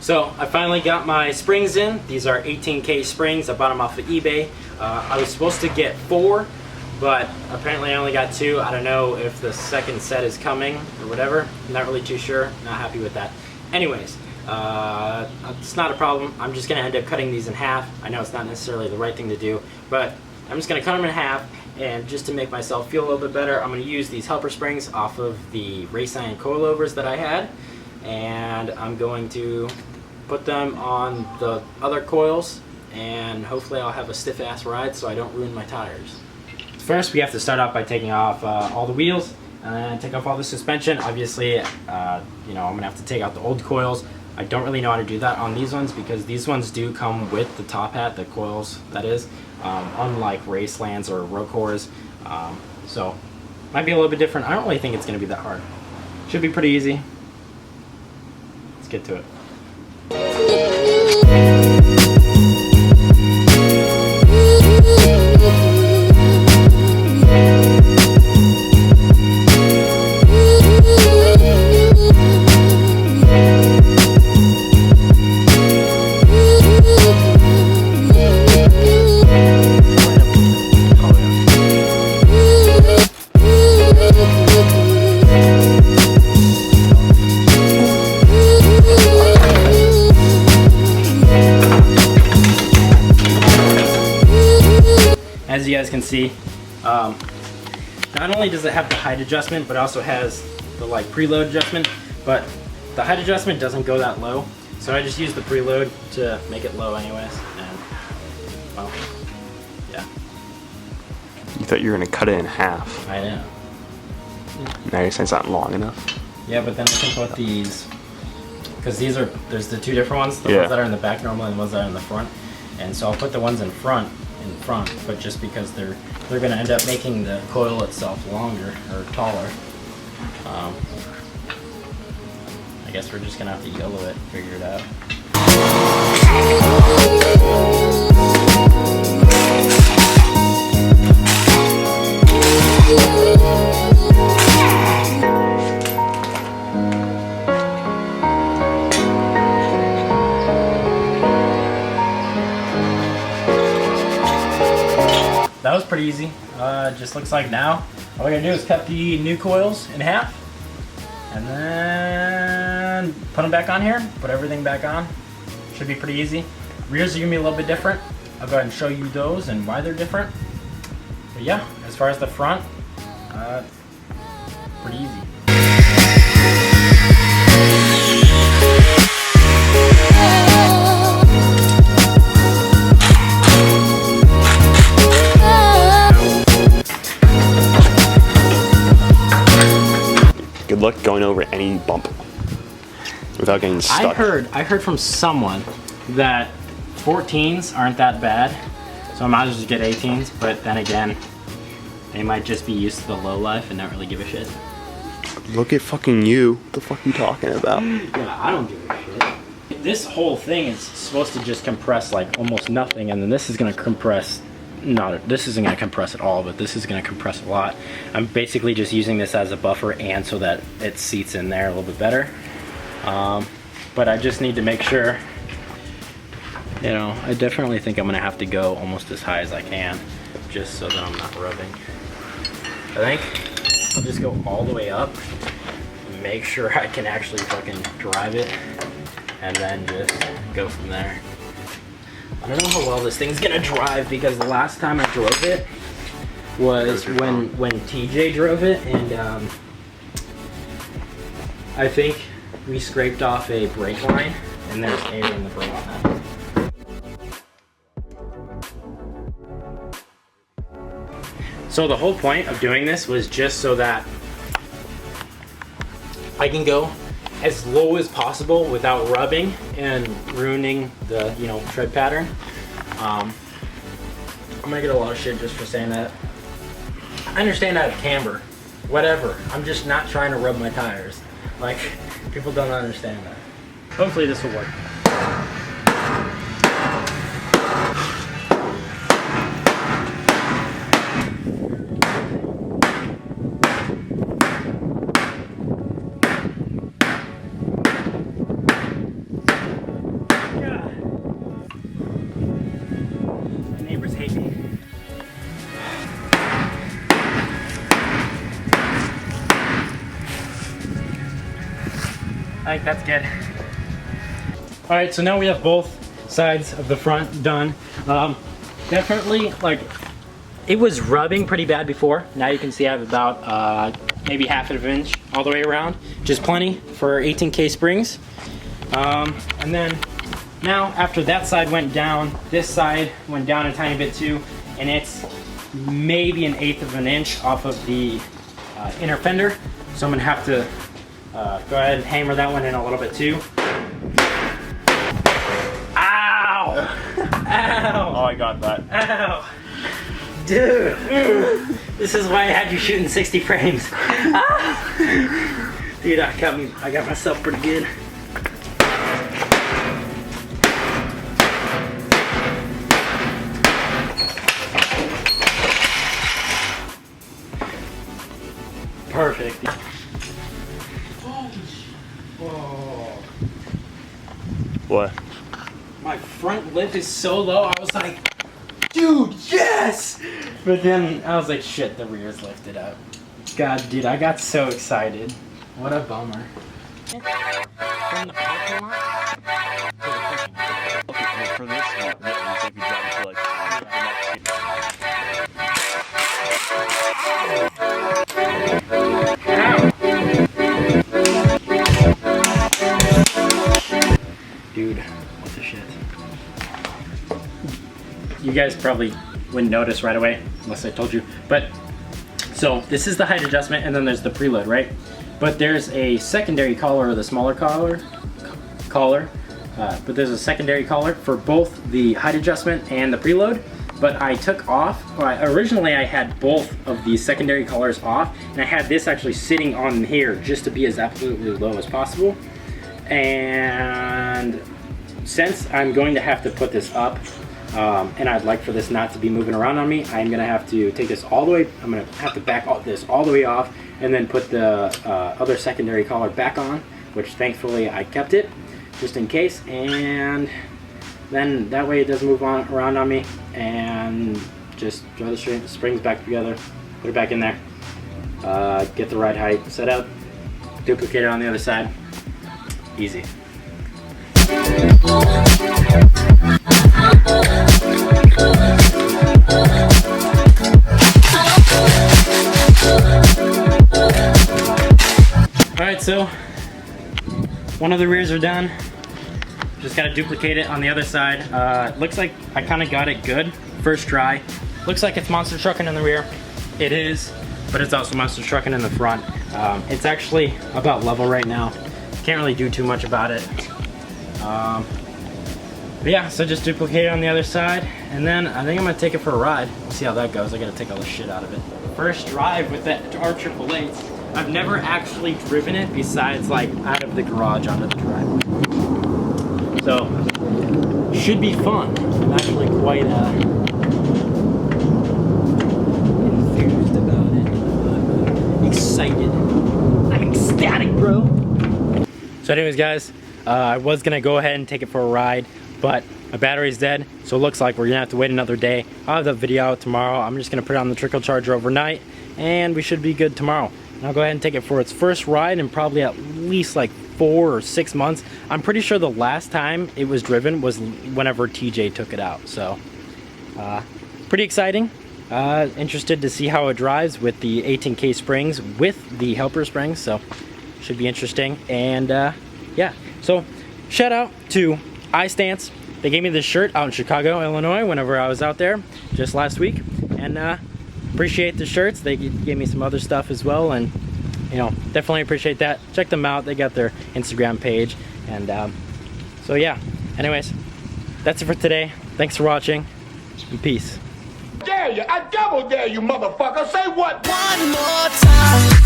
So I finally got my springs in. These are 18K springs. I bought them off of eBay. I was supposed to get 4, but apparently I only got 2. I don't know if the second set is coming or whatever. I'm not really too sure. Not happy with that. Anyways, it's not a problem. I'm just gonna end up cutting these in half. I know it's not necessarily the right thing to do, but I'm just gonna cut them in half, and just to make myself feel a little bit better, I'm gonna use these helper springs off of the Race Iron coilovers that I had, and I'm going to put them on the other coils, and hopefully I'll have a stiff ass ride so I don't ruin my tires. First, we have to start off by taking off all the wheels and take off all the suspension. Obviously, you know, I'm gonna have to take out the old coils. I don't really know how to do that on these ones because these ones do come with the top hat, the coils that is, unlike Racelands or Rocors. So might be a little bit different. I don't really think it's gonna be that hard. Should be pretty easy. Let's get to it. As you guys can see, not only does it have the height adjustment, but also has the like preload adjustment, but the height adjustment doesn't go that low. So I just use the preload to make it low anyways, and well, yeah. You thought you were gonna cut it in half. I know. Now you're saying it's not long enough? Yeah, but then I can put these, because there's the 2 different ones, the yeah. ones that are in the back normally and the ones that are in the front. And so I'll put the ones in front, but just because they're gonna end up making the coil itself longer or taller. I guess we're just gonna have to yellow it, figure it out. That was pretty easy. Just looks like now all we're gonna do is cut the new coils in half and then put them back on here, put everything back on. Should be pretty easy. Rears are gonna be a little bit different. I'll go ahead and show you those and why they're different. But yeah, as far as the front, pretty easy. Good luck going over any bump without getting stuck. I heard from someone that 14s aren't that bad, so I might as well just get 18s, but then again, they might just be used to the low life and not really give a shit. Look at fucking you. What the fuck are you talking about? Yeah, I don't give a shit. This whole thing is supposed to just compress like almost nothing, and then this is gonna compress. This isn't going to compress at all, but this is going to compress a lot. I'm basically just using this as a buffer and so that it seats in there a little bit better. But I just need to make sure, you know, I definitely think I'm going to have to go almost as high as I can just so that I'm not rubbing. I think I'll just go all the way up, make sure I can actually fucking drive it, and then just go from there. I don't know how well this thing's gonna drive because the last time I drove it was when TJ drove it, and I think we scraped off a brake line and there's air in the brake line. So the whole point of doing this was just so that I can go as low as possible without rubbing and ruining the, you know, tread pattern. I'm gonna get a lot of shit just for saying that. I understand out of camber, whatever. I'm just not trying to rub my tires. Like, people don't understand that. Hopefully this will work. I think that's good. All right, so now we have both sides of the front done. Definitely, like, it was rubbing pretty bad before. Now you can see I have about maybe half of an inch all the way around, which is plenty for 18K springs. And then now after that side went down, this side went down a tiny bit too, and it's maybe 1/8 of an inch off of the inner fender. So I'm gonna have to go ahead and hammer that one in a little bit too. Ow! Ow! Oh, I got that. Ow! Dude! This is why I had you shooting 60 frames. Dude, I got myself pretty good. Perfect. Whoa. What? My front lip is so low, I was like, dude, yes! But then I was like, shit, the rear's lifted up. God, dude, I got so excited. What a bummer. From the parking lot? Okay, for this one, if you drive to like Dude, what the shit? You guys probably wouldn't notice right away unless I told you, but so this is the height adjustment and then there's the preload, right? But there's a secondary collar, or the smaller collar, but there's a secondary collar for both the height adjustment and the preload. But I took off, originally I had both of these secondary collars off, and I had this actually sitting on here just to be as absolutely low as possible. And since I'm going to have to put this up, and I'd like for this not to be moving around on me, I'm gonna have to take this all the way, I'm gonna have to back this all the way off and then put the other secondary collar back on, which thankfully I kept it just in case, and then that way it doesn't move around on me, and just draw the springs back together, put it back in there, get the right height set up, duplicate it on the other side. Easy. Alright, so one of the rears are done. Just gotta duplicate it on the other side. Looks like I kinda got it good. First try. Looks like it's monster trucking in the rear. It is, but it's also monster trucking in the front. It's actually about level right now. Can't really do too much about it. But yeah, so just duplicate it on the other side, and then I think I'm gonna take it for a ride. We'll see how that goes. I gotta take all the shit out of it. First drive with that R888. I've never actually driven it besides like out of the garage onto the driveway. So, should be fun. I'm actually quite enthused about it. I'm excited. I'm ecstatic, bro. So anyways, guys, I was gonna go ahead and take it for a ride, but my battery's dead, so it looks like we're gonna have to wait another day. I'll have the video out tomorrow. I'm just gonna put it on the trickle charger overnight, and we should be good tomorrow. And I'll go ahead and take it for its first ride in probably at least like 4 or 6 months. I'm pretty sure the last time it was driven was whenever TJ took it out. So, pretty exciting. Interested to see how it drives with the 18K springs with the helper springs. So, should be interesting. And yeah, so shout out to iStance. They gave me this shirt out in Chicago, Illinois, whenever I was out there just last week. And appreciate the shirts. They gave me some other stuff as well, and you know, definitely appreciate that. Check them out. They got their Instagram page, and so yeah. Anyways, that's it for today. Thanks for watching, and peace. Dare you! I double dare you, motherfucker! Say what? One more time.